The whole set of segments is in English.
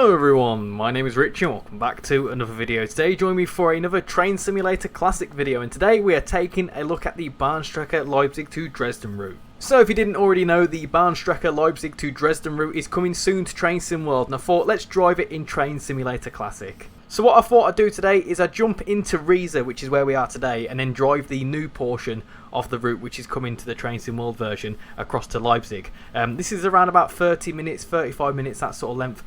Hello everyone, my name is Rich and welcome back to another video. Today join me for another Train Simulator Classic video, and today we are taking a look at the Bahnstrecke Leipzig to Dresden route. So if you didn't already know, the Bahnstrecke Leipzig to Dresden route is coming soon to Train Sim World, and I thought let's drive it in Train Simulator Classic. So what I thought I'd do today is I'd jump into Riesa, which is where we are today, and then drive the new portion of the route which is coming to the Train Sim World version across to Leipzig. This is around about 30 minutes, 35 minutes, that sort of length.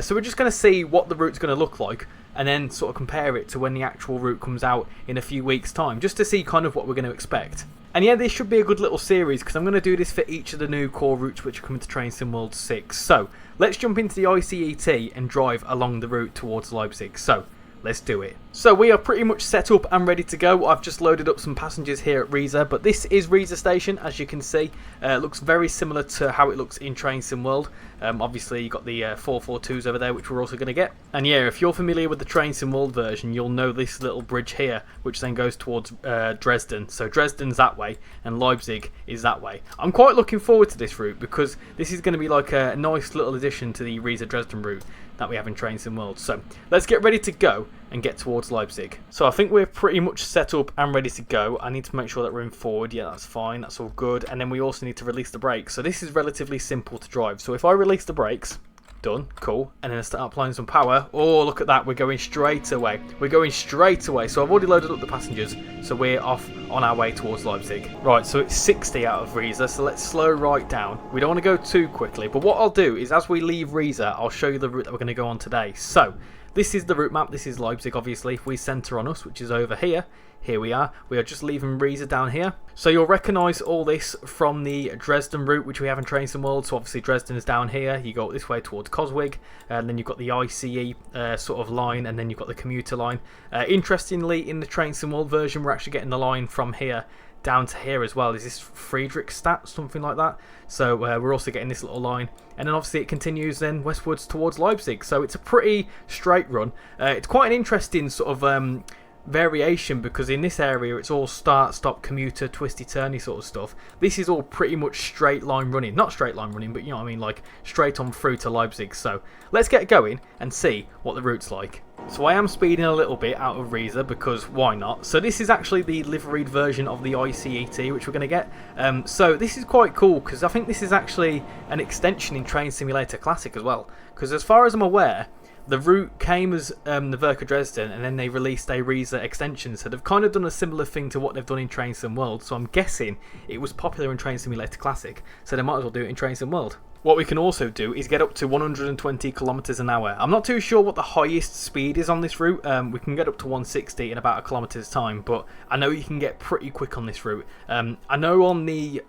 So we're just going to see what the route's going to look like and then sort of compare it to when the actual route comes out in a few weeks time, just to see kind of what we're going to expect. And yeah, this should be a good little series because I'm going to do this for each of the new core routes which are coming to Train Sim World 6. So let's jump into the ICET and drive along the route towards Leipzig. So let's do it. So we are pretty much set up and ready to go. I've just loaded up some passengers here at Riesa, but this is Riesa Station, as you can see. It looks very similar to how it looks in Train Sim World. Obviously you've got the 442s over there, which we're also going to get. And yeah, if you're familiar with the Train Sim World version, you'll know this little bridge here, which then goes towards Dresden. So Dresden's that way and Leipzig is that way. I'm quite looking forward to this route because this is going to be like a nice little addition to the Riesa Dresden route that we have in Train Sim World. So let's get ready to go and get towards Leipzig. So I think we're pretty much set up and ready to go. I need to make sure that we're in forward. Yeah, that's fine, that's all good. And then we also need to release the brakes. So this is relatively simple to drive. So if I release the brakes, done, cool, and then I start applying some power, oh look at that, we're going straight away. We're going straight away. So I've already loaded up the passengers, so we're off on our way towards Leipzig. Right, so it's 60 out of Riesa, so let's slow right down. We don't want to go too quickly, but what I'll do is as we leave Riesa, I'll show you the route that we're going to go on today. So this is the route map. This is Leipzig, obviously. If we centre on us, which is over here, here we are. We are just leaving Riesa down here. So you'll recognise all this from the Dresden route, which we have in Train Sim World. So obviously Dresden is down here. You go this way towards Coswig, and then you've got the ICE sort of line, and then you've got the commuter line. Interestingly, in the Train Sim World version, we're actually getting the line from here down to here as well. Is this Friedrichstadt, something like that? So we're also getting this little line, and then obviously it continues then westwards towards Leipzig. So it's a pretty straight run. It's quite an interesting sort of variation because in this area it's all start, stop, commuter, twisty, turny sort of stuff. This is all pretty much straight line running. Not straight line running, but you know what I mean, like straight on through to Leipzig. So let's get going and see what the route's like. So I am speeding a little bit out of Riesa because why not? So this is actually the liveried version of the ICET which we're going to get. So this is quite cool because I think this is actually an extension in Train Simulator Classic as well. Because as far as I'm aware, the route came as the Verke Dresden, and then they released a Riesa extension, so they've kind of done a similar thing to what they've done in Train Sim World, so I'm guessing it was popular in Train Simulator Classic, so they might as well do it in Train Sim World. What we can also do is get up to 120 kilometers an hour. I'm not too sure what the highest speed is on this route. We can get up to 160 in about a kilometer's time, but I know you can get pretty quick on this route. I know on the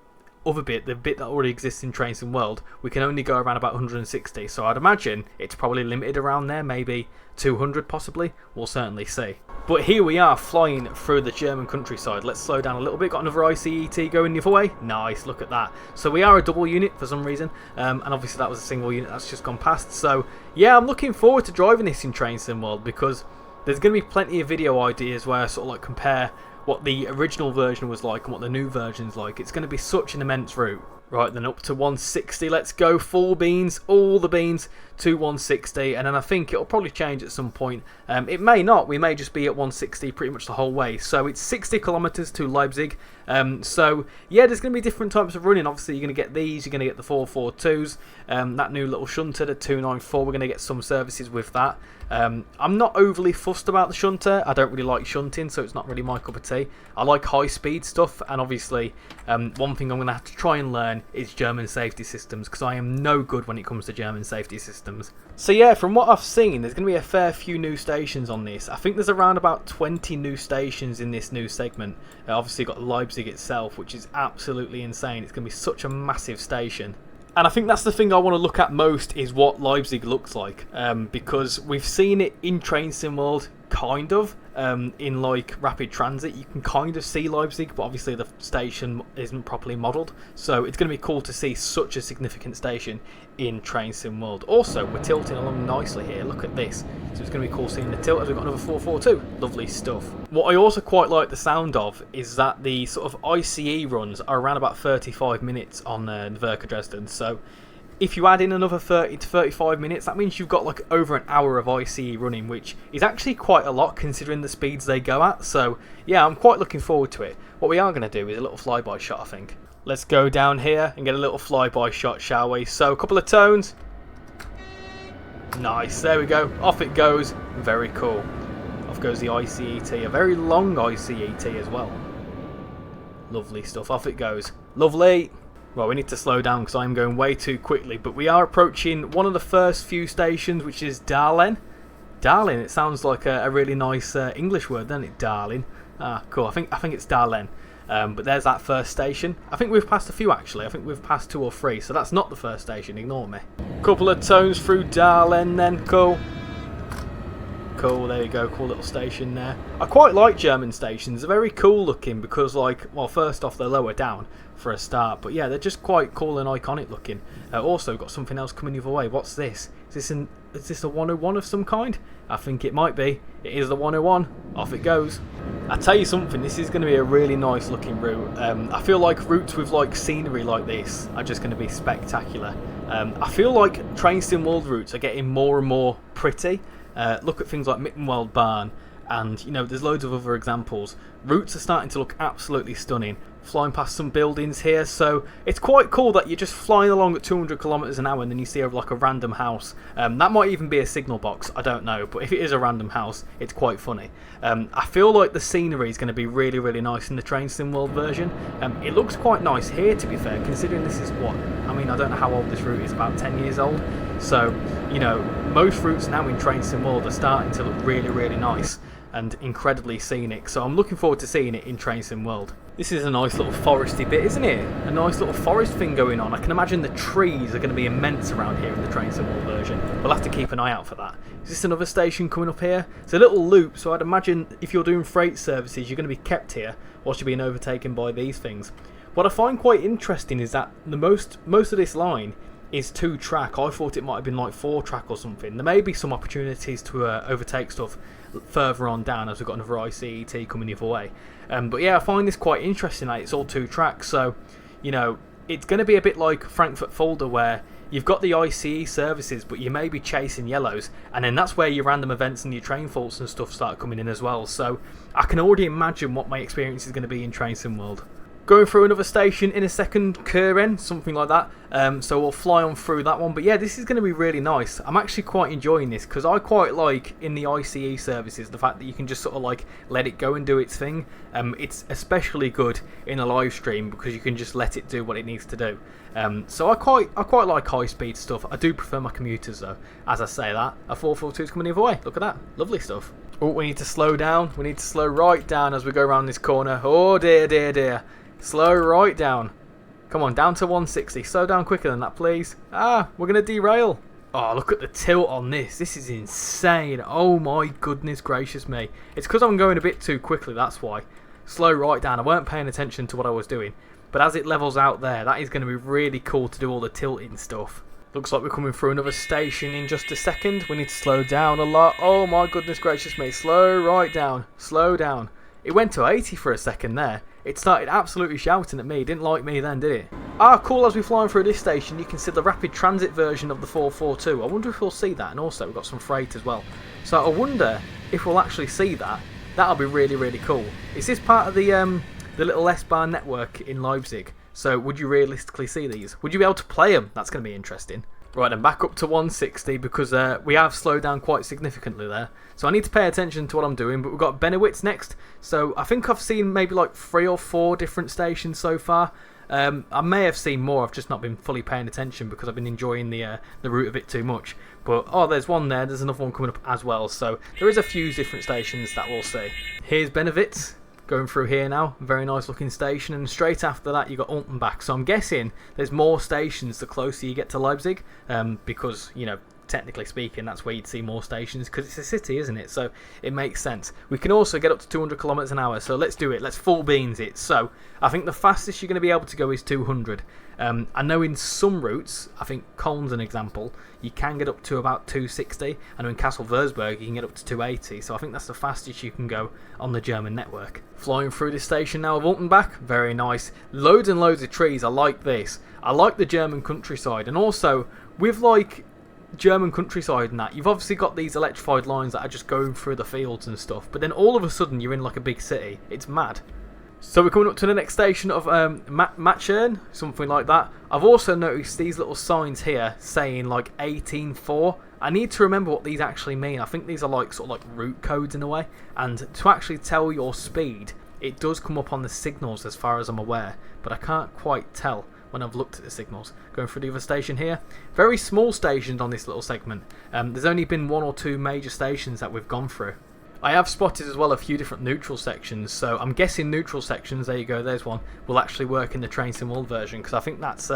other bit, the bit that already exists in Train Sim World, we can only go around about 160, so I'd imagine it's probably limited around there, maybe 200 possibly. We'll certainly see. But here we are flying through the German countryside. Let's slow down a little bit. Got another ICET going the other way. Nice, look at that. So we are a double unit for some reason, and obviously that was a single unit that's just gone past. So yeah, I'm looking forward to driving this in Train Sim World because there's going to be plenty of video ideas where I sort of like compare what the original version was like and what the new version's like. It's going to be such an immense route. Right, then up to 160, let's go, full beans, all the beans to 160, and then I think it'll probably change at some point. It may not, we may just be at 160 pretty much the whole way. So it's 60 kilometers to Leipzig. So yeah, there's going to be different types of running. Obviously you're going to get these, you're going to get the 442s, that new little shunter, the 294, we're going to get some services with that. I'm not overly fussed about the shunter. I don't really like shunting, so it's not really my cup of tea. I like high speed stuff, and obviously one thing I'm going to have to try and learn is German safety systems, because I am no good when it comes to German safety systems. So yeah, from what I've seen, there's going to be a fair few new stations on this. I think there's around about 20 new stations in this new segment. Obviously you've got Leipzig itself, which is absolutely insane. It's going to be such a massive station. And I think that's the thing I want to look at most, is what Leipzig looks like, because we've seen it in Train Sim World, kind of, in like rapid transit. You can kind of see Leipzig, but obviously the station isn't properly modelled, so it's going to be cool to see such a significant station in Train Sim World. Also, we're tilting along nicely here, look at this, so it's going to be cool seeing the tilt as we've got another 442. Lovely stuff. What I also quite like the sound of is that the sort of ICE runs are around about 35 minutes on the Verke Dresden, so if you add in another 30 to 35 minutes, that means you've got like over an hour of ICE running, which is actually quite a lot considering the speeds they go at. So yeah, I'm quite looking forward to it. What we are going to do is a little flyby shot, I think. Let's go down here and get a little flyby shot, shall we? So a couple of tones. Nice, there we go. Off it goes. Very cool. Off goes the ICET, a very long ICET as well. Lovely stuff, off it goes. Lovely. Well, we need to slow down because I'm going way too quickly, but we are approaching one of the first few stations, which is Darlen. Darlen, it sounds like a really nice English word, doesn't it? Darling. Ah, cool. I think it's Darlen. But there's that first station. I think we've passed a few actually. I think we've passed 2 or 3, so that's not the first station. Ignore me. Couple of tones through Darlen then. Cool. Cool, there you go. Cool little station there. I quite like German stations. They're very cool looking because, like, well, first off, they're lower down for a start. But yeah, they're just quite cool and iconic looking. Also, got something else coming the other way. What's this? Is this a 101 of some kind? I think it might be. It is the 101. Off it goes. I tell you something, this is going to be a really nice looking route. I feel like routes with like scenery like this are just going to be spectacular. I feel like train sim world routes are getting more and more pretty. Look at things like Mittenwald Barn, and you know, there's loads of other examples. Routes are starting to look absolutely stunning. Flying past some buildings here, so it's quite cool that you're just flying along at 200 kilometers an hour and then you see like a random house. That might even be a signal box, I don't know, but if it is a random house, it's quite funny. I feel like the scenery is going to be really, really nice in the Train Sim World version. It looks quite nice here, to be fair, considering this is what, I mean, I don't know how old this route is, about 10 years old. So, you know, most routes now in Train Sim World are starting to look really, really nice and incredibly scenic, so I'm looking forward to seeing it in Train Sim World. This is a nice little foresty bit, isn't it? A nice little forest thing going on. I can imagine the trees are going to be immense around here in the Train Sim World version. We'll have to keep an eye out for that. Is this another station coming up here? It's a little loop, so I'd imagine if you're doing freight services, you're going to be kept here whilst you're being overtaken by these things. What I find quite interesting is that the most of this line is 2-track. I thought it might have been like 4-track or something. There may be some opportunities to overtake stuff further on down as we've got another ICET coming the other way. But yeah, I find this quite interesting that it's all 2 tracks, so you know, it's going to be a bit like Frankfurt Fulda, where you've got the ICE services but you may be chasing yellows, and then that's where your random events and your train faults and stuff start coming in as well. So I can already imagine what my experience is going to be in Train Sim World. Going through another station in a second, Kuren, something like that. So we'll fly on through that one. But yeah, this is going to be really nice. I'm actually quite enjoying this because I quite like in the ICE services the fact that you can just sort of like let it go and do its thing. It's especially good in a live stream because you can just let it do what it needs to do. So I quite like high speed stuff. I do prefer my commuters though. As I say that, a 442 is coming the other way. Look at that, lovely stuff. Oh, we need to slow down. We need to slow right down as we go around this corner. Oh dear, dear, dear. Slow right down. Come on, down to 160. Slow down quicker than that, please. Ah, we're going to derail. Oh, look at the tilt on this. This is insane. Oh my goodness gracious me. It's because I'm going a bit too quickly, that's why. Slow right down. I weren't paying attention to what I was doing. But as it levels out there, that is going to be really cool to do all the tilting stuff. Looks like we're coming through another station in just a second. We need to slow down a lot. Oh my goodness gracious me. Slow right down. Slow down. It went to 80 for a second there. It started absolutely shouting at me. It didn't like me then, did it? Ah, cool, as we're flying through this station, you can see the rapid transit version of the 442. I wonder if we'll see that, and also we've got some freight as well. So I wonder if we'll actually see that. That'll be really, really cool. Is this part of the little S-Bahn network in Leipzig? So would you realistically see these? Would you be able to play them? That's going to be interesting. Right, then back up to 160 because we have slowed down quite significantly there. So I need to pay attention to what I'm doing, but we've got Benowitz next. So I think I've seen maybe like 3 or 4 different stations so far. I may have seen more, I've just not been fully paying attention because I've been enjoying the route of it too much. But, oh, there's one there, there's another one coming up as well. So there is a few different stations that we'll see. Here's Benowitz. Going through here now, very nice looking station, and straight after that you got Ultenbach. So I'm guessing there's more stations the closer you get to Leipzig, because, you know, technically speaking, that's where you'd see more stations, because it's a city, isn't it? So it makes sense. We can also get up to 200 kilometers an hour, so let's do it. Let's full beans it. So I think the fastest you're going to be able to go is 200. I know in some routes, I think Coln's an example, you can get up to about 260. I know in Castle Würzburg you can get up to 280, so I think that's the fastest you can go on the German network. Flying through this station now of Altenbach, very nice. Loads and loads of trees, I like this. I like the German countryside, and also with like German countryside and that, you've obviously got these electrified lines that are just going through the fields and stuff, but then all of a sudden you're in like a big city. It's mad. So we're coming up to the next station of Matchern, something like that. I've also noticed these little signs here saying like 18.4. I need to remember what these actually mean. I think these are like sort of like route codes in a way, and to actually tell your speed, it does come up on the signals as far as I'm aware, but I can't quite tell when I've looked at the signals. Going through the other station here, very small stations on this little segment. There's only been 1 or 2 major stations that we've gone through. I have spotted as well a few different neutral sections, so I'm guessing neutral sections, there you go, there's one, will actually work in the Train Sim World version, because I think that's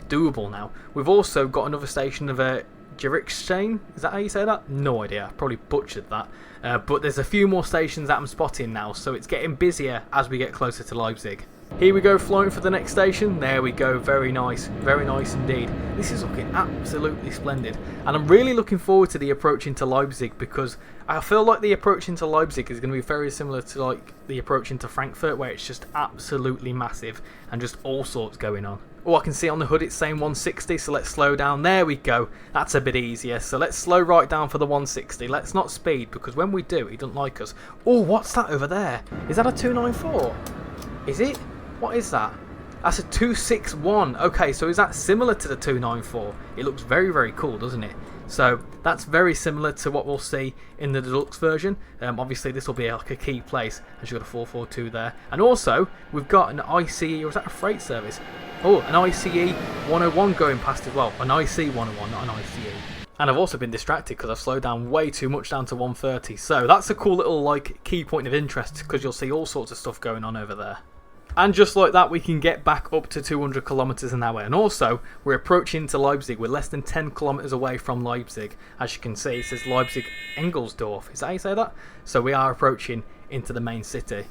doable now. We've also got another station of Riesa, is that how you say that? No idea, I probably butchered that. But there's a few more stations that I'm spotting now, so it's getting busier as we get closer to Leipzig. Here we go, flying for the next station. There we go, very nice indeed. This is looking absolutely splendid, and I'm really looking forward to the approach into Leipzig, because I feel like the approach into Leipzig is going to be very similar to like the approach into Frankfurt, where it's just absolutely massive and just all sorts going on. Oh, I can see on the hood it's saying 160, so let's slow down. There we go, that's a bit easier. So let's slow right down for the 160. Let's not speed, because when we do, he doesn't like us. Oh, what's that over there? Is that a 294? Is it? What is that? That's a 261. Okay, so is that similar to the 294? It looks very cool, doesn't it? So that's very similar to what we'll see in the deluxe version. Obviously this will be like a key place, as you've got a 442 there. And also we've got an ICE, or is that a freight service? Oh, an ICE 101 going past as well. An IC 101, not an ICE. And I've also been distracted because I've slowed down way too much, down to 130. So that's a cool little like key point of interest, because you'll see all sorts of stuff going on over there. And just like that, we can get back up to 200 kilometers an hour. And also, we're approaching to Leipzig. We're less than 10 kilometers away from Leipzig. As you can see, it says Leipzig Engelsdorf. Is that how you say that? So we are approaching into the main city.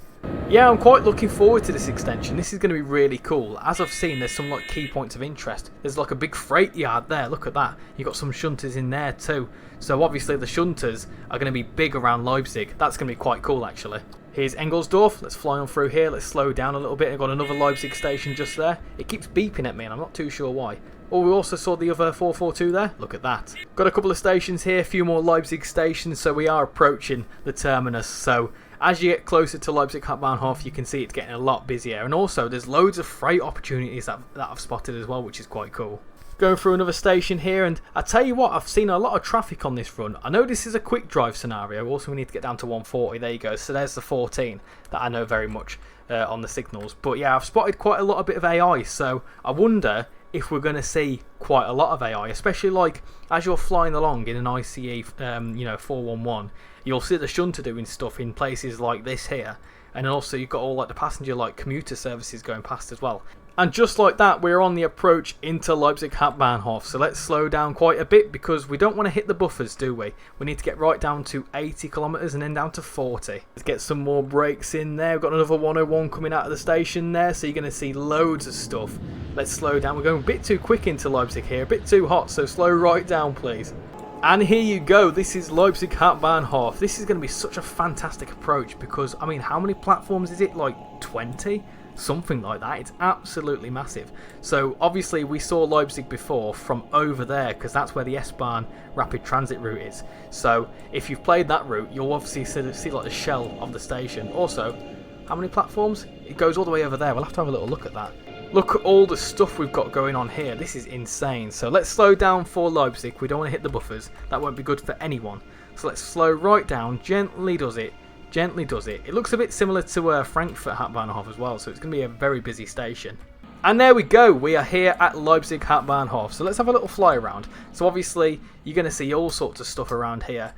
Yeah, I'm quite looking forward to this extension. This is going to be really cool. As I've seen, there's some like key points of interest. There's like a big freight yard there. Look at that. You've got some shunters in there too. So obviously the shunters are going to be big around Leipzig. That's going to be quite cool actually. Here's Engelsdorf. Let's fly on through here. Let's slow down a little bit. I've got another Leipzig station just there. It keeps beeping at me and I'm not too sure why. Oh, we also saw the other 442 there. Look at that. Got a couple of stations here, a few more Leipzig stations, so we are approaching the terminus. So as you get closer to Leipzig Hauptbahnhof, you can see it's getting a lot busier. And also, there's loads of freight opportunities that I've spotted as well, which is quite cool. Going through another station here, and I tell you what, I've seen a lot of traffic on this run. I know this is a quick drive scenario. Also, we need to get down to 140. There you go. So there's the 14 that I know very much on the signals. But yeah, I've spotted quite a lot of bit of AI. So I wonder if we're going to see quite a lot of AI, especially like as you're flying along in an ICE, 411, you'll see the shunter doing stuff in places like this here, and also you've got all like the passenger like commuter services going past as well. And just like that, we're on the approach into Leipzig Hauptbahnhof. So let's slow down quite a bit, because we don't want to hit the buffers, do we? We need to get right down to 80 kilometers and then down to 40. Let's get some more brakes in there. We've got another 101 coming out of the station there, so you're going to see loads of stuff. Let's slow down. We're going a bit too quick into Leipzig here, a bit too hot, so slow right down, please. And here you go, this is Leipzig Hauptbahnhof. This is going to be such a fantastic approach, because, I mean, how many platforms is it? Like 20? Something like that. It's absolutely massive. So obviously we saw Leipzig before from over there, because that's where the S-Bahn rapid transit route is. So if you've played that route, you'll obviously see like the shell of the station. Also, how many platforms? It goes all the way over there. We'll have to have a little look at that. Look at all the stuff we've got going on here. This is insane. So let's slow down for Leipzig. We don't want to hit the buffers. That won't be good for anyone. So let's slow right down. Gently does it. Gently does it. It looks a bit similar to Frankfurt Hauptbahnhof as well, so it's going to be a very busy station. And there we go, we are here at Leipzig Hauptbahnhof. So let's have a little fly around. So obviously you're going to see all sorts of stuff around here.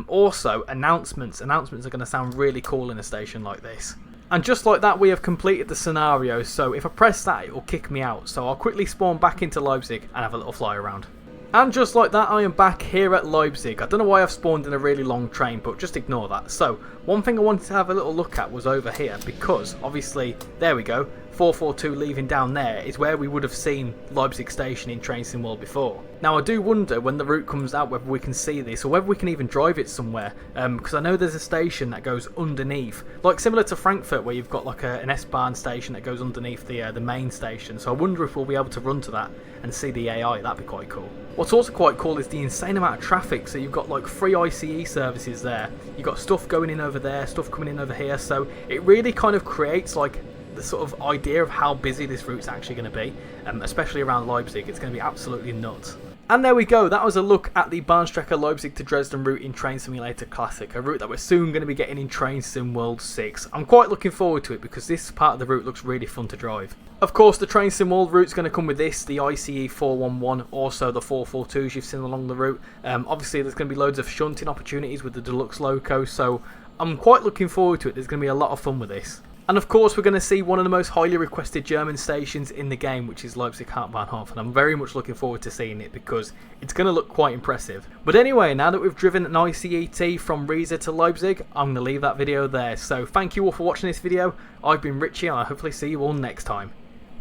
Also announcements. Announcements are going to sound really cool in a station like this. And just like that, we have completed the scenario. So if I press that, it will kick me out. So I'll quickly spawn back into Leipzig and have a little fly around. And just like that, I am back here at Leipzig. I don't know why I've spawned in a really long train, but just ignore that. So, one thing I wanted to have a little look at was over here, because obviously, there we go, 442 leaving down there is where we would have seen Leipzig Station in Train Sim World before. Now I do wonder when the route comes out whether we can see this or whether we can even drive it somewhere, because I know there's a station that goes underneath, like similar to Frankfurt where you've got like an S-Bahn station that goes underneath the main station, so I wonder if we'll be able to run to that and see the AI. That'd be quite cool. What's also quite cool is the insane amount of traffic. So you've got like 3 ICE services there, you've got stuff going in over there, stuff coming in over here, so it really kind of creates like the sort of idea of how busy this route's actually going to be, especially around Leipzig. It's going to be absolutely nuts. And there we go, that was a look at the Bahnstrecke Leipzig to Dresden route in Train Simulator Classic, a route that we're soon going to be getting in Train Sim World 6. I'm quite looking forward to it because this part of the route looks really fun to drive. Of course, the Train Sim World route's going to come with this, the ICE 411, also the 442s you've seen along the route. Obviously, there's going to be loads of shunting opportunities with the Deluxe Loco, so I'm quite looking forward to it. There's going to be a lot of fun with this. And of course we're going to see one of the most highly requested German stations in the game, which is Leipzig Hbf, and I'm very much looking forward to seeing it because it's going to look quite impressive. But anyway, now that we've driven an ICET from Riesa to Leipzig, I'm going to leave that video there. So thank you all for watching this video. I've been Richie and I'll hopefully see you all next time.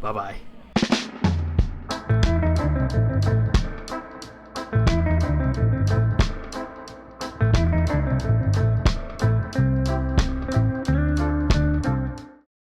Bye bye.